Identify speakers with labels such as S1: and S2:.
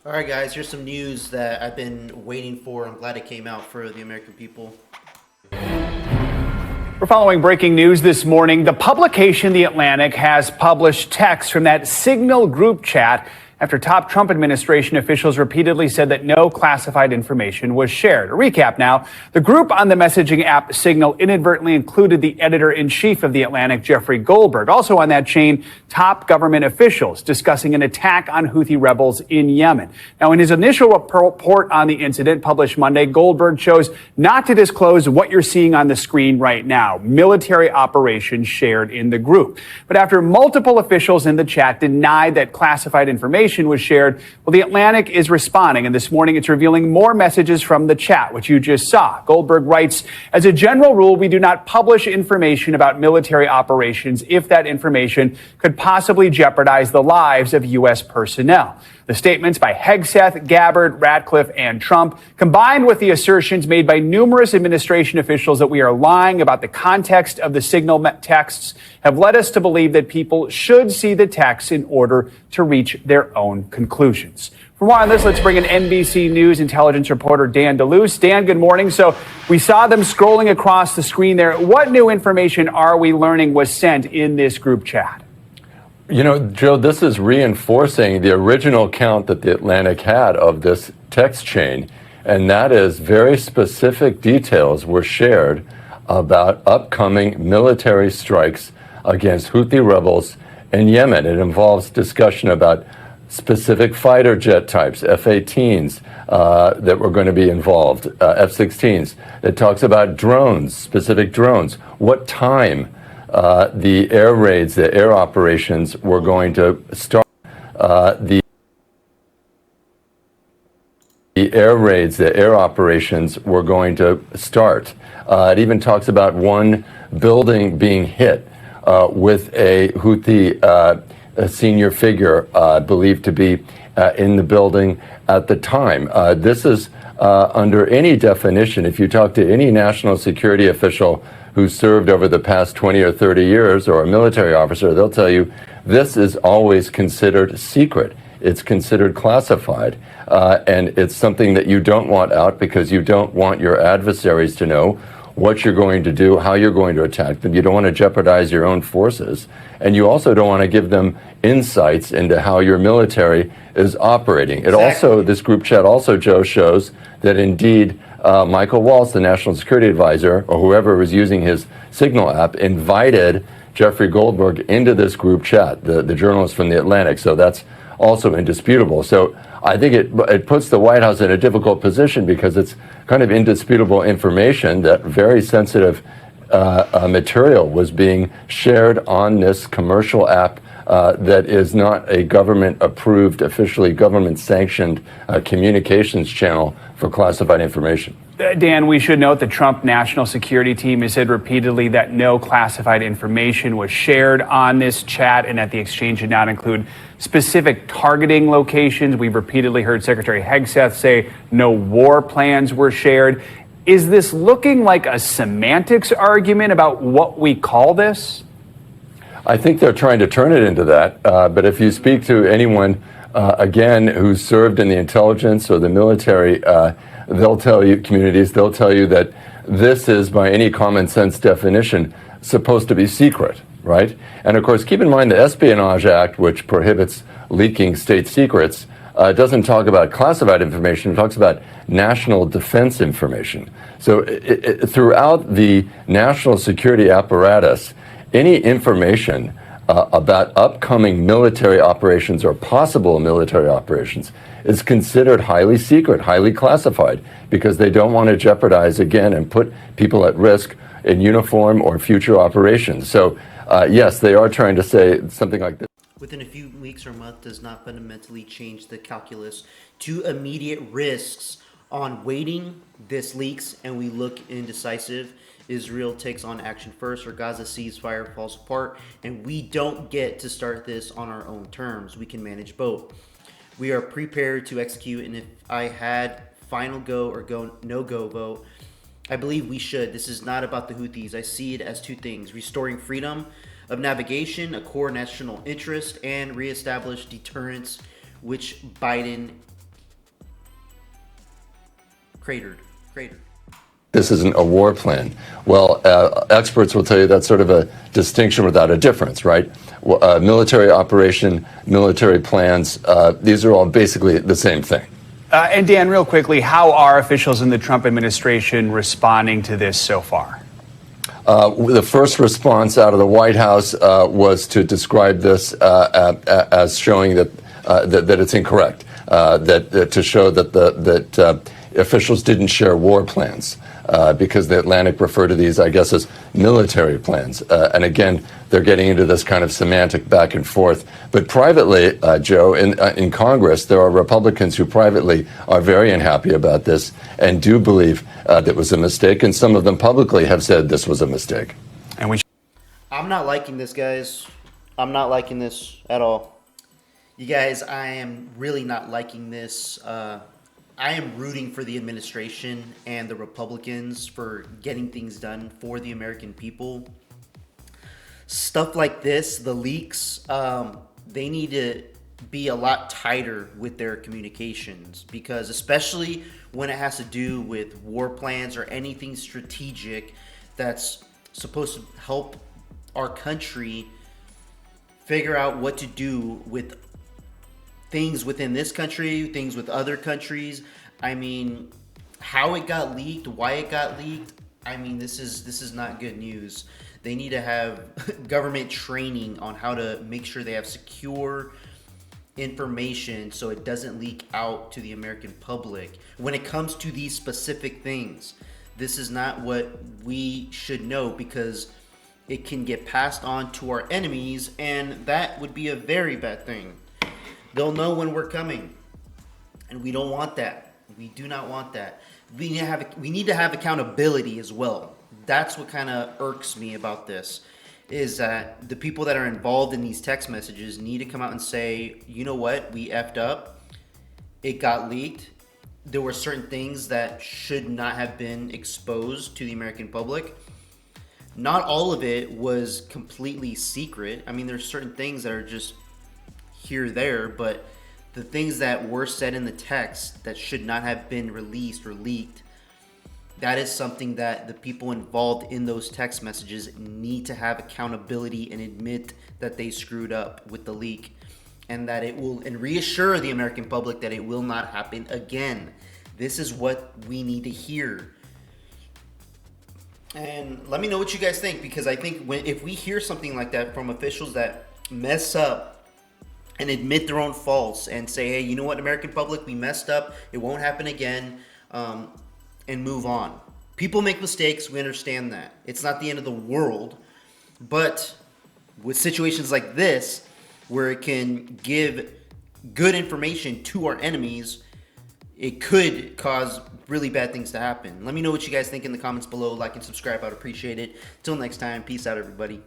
S1: All right, guys, here's some news that I've been waiting for. I'm glad it came out for the American people.
S2: We're following breaking news this morning. The publication The Atlantic has published text from that Signal group chat after top Trump administration officials repeatedly said that no classified information was shared. A recap now. The group on the messaging app Signal inadvertently included the editor-in-chief of The Atlantic, Jeffrey Goldberg. Also on that chain, top government officials discussing an attack on Houthi rebels in Yemen. Now, in his initial report on the incident published Monday, Goldberg chose not to disclose what you're seeing on the screen right now, military operations shared in the group. But after multiple officials in the chat denied that classified information was shared, well, The Atlantic is responding, and this morning it's revealing more messages from the chat, which you just saw. Goldberg writes, as a general rule, we do not publish information about military operations if that information could possibly jeopardize the lives of U.S. personnel. The statements by Hegseth, Gabbard, Ratcliffe, and Trump, combined with the assertions made by numerous administration officials that we are lying about the context of the Signal texts, have led us to believe that people should see the texts in order to reach their own conclusions. For more on this, let's bring in NBC News intelligence reporter Dan DeLuce. Dan, good morning. So we saw them scrolling across the screen there. What new information are we learning was sent in this group chat?
S3: You know, Joe, this is reinforcing the original count that the Atlantic had of this text chain, and that is very specific details were shared about upcoming military strikes against Houthi rebels in Yemen. It involves discussion about specific fighter jet types, F-18s, that were going to be involved, F-16s. It talks about drones, specific drones, what time the air raids, the air operations were going to start. The air raids, the air operations were going to start. It even talks about one building being hit with a Houthi a senior figure believed to be in the building at the time. This is under any definition. If you talk to any national security official who served over the past 20 or 30 years, or a military officer, they'll tell you this is always considered secret. It's considered classified, and it's something that you don't want out because you don't want your adversaries to know what you're going to do, how you're going to attack them. You don't want to jeopardize your own forces, and you also don't want to give them insights into how your military is operating. It also, this group chat also, Joe, shows that indeed Michael Waltz, the national security advisor, or whoever was using his Signal app, invited Jeffrey Goldberg into this group chat, the journalist from The Atlantic. So that's also indisputable. So I think it puts the White House in a difficult position because it's kind of indisputable information that very sensitive material was being shared on this commercial app that is not a government-approved, officially government-sanctioned communications channel for classified information.
S2: Dan, we should note the Trump National Security Team has said repeatedly that no classified information was shared on this chat and that the exchange did not include specific targeting locations. We've repeatedly heard Secretary Hegseth say no war plans were shared. Is this looking like a semantics argument about what we call this?
S3: I think they're trying to turn it into that. But if you speak to anyone, again, who served in the intelligence or the military, they'll tell you, they'll tell you that this is, by any common sense definition, supposed to be secret, right? And of course, keep in mind the Espionage Act, which prohibits leaking state secrets, doesn't talk about classified information. It talks about national defense information. So throughout the national security apparatus, any information about upcoming military operations or possible military operations is considered highly secret, highly classified, because they don't want to jeopardize again and put people at risk in uniform or future operations. So yes, they are trying to say something like this.
S1: Within a few weeks or month does not fundamentally change the calculus to immediate risks on waiting. This leaks and we look indecisive. Israel takes on action first, or Gaza ceasefire falls apart, and we don't get to start this on our own terms. We can manage both. We are prepared to execute, and if I had final go or no-go vote, I believe we should. This is not about the Houthis. I see it as two things: restoring freedom of navigation, a core national interest, and reestablish deterrence, which Biden Cratered.
S3: This isn't a war plan. Well, experts will tell you that's sort of a distinction without a difference, right? Military operation, military plans, these are all basically the same thing.
S2: And Dan, real quickly, how are officials in the Trump administration responding to this so far?
S3: The first response out of the White House was to describe this as showing that it's incorrect, to show that officials didn't share war plans, because the Atlantic referred to these, I guess, as military plans. And again, they're getting into this kind of semantic back and forth. But privately, Joe, in Congress, there are Republicans who privately are very unhappy about this and do believe that it was a mistake. And some of them publicly have said this was a mistake.
S2: And
S1: I'm not liking this, guys. I'm not liking this at all. You guys, I am really not liking this. I am rooting for the administration and the Republicans for getting things done for the American people. Stuff like this, the leaks, they need to be a lot tighter with their communications, because especially when it has to do with war plans or anything strategic that's supposed to help our country figure out what to do with things within this country, things with other countries. I mean, how it got leaked, why it got leaked. I mean, this is not good news. They need to have government training on how to make sure they have secure information so it doesn't leak out to the American public. When it comes to these specific things, this is not what we should know, because it can get passed on to our enemies, and that would be a very bad thing. They'll know when we're coming, and we don't want that. We do not want that. We need to have accountability as well. That's what kind of irks me about this, is that the people that are involved in these text messages need to come out and say, you know what, we effed up. It got leaked. There were certain things that should not have been exposed to the American public. Not all of it was completely secret. I mean, there's certain things that are just here or there, but the things that were said in the text that should not have been released or leaked, that is something that the people involved in those text messages need to have accountability and admit that they screwed up with the leak, and that it will, and reassure the American public that it will not happen again. This is what we need to hear. And let me know what you guys think, because I think if we hear something like that from officials that mess up and admit their own faults and say, hey, you know what, American public, we messed up, it won't happen again, and move on. People make mistakes, we understand that. It's not the end of the world, but with situations like this, where it can give good information to our enemies, it could cause really bad things to happen. Let me know what you guys think in the comments below. Like and subscribe, I'd appreciate it. Till next time, peace out, everybody.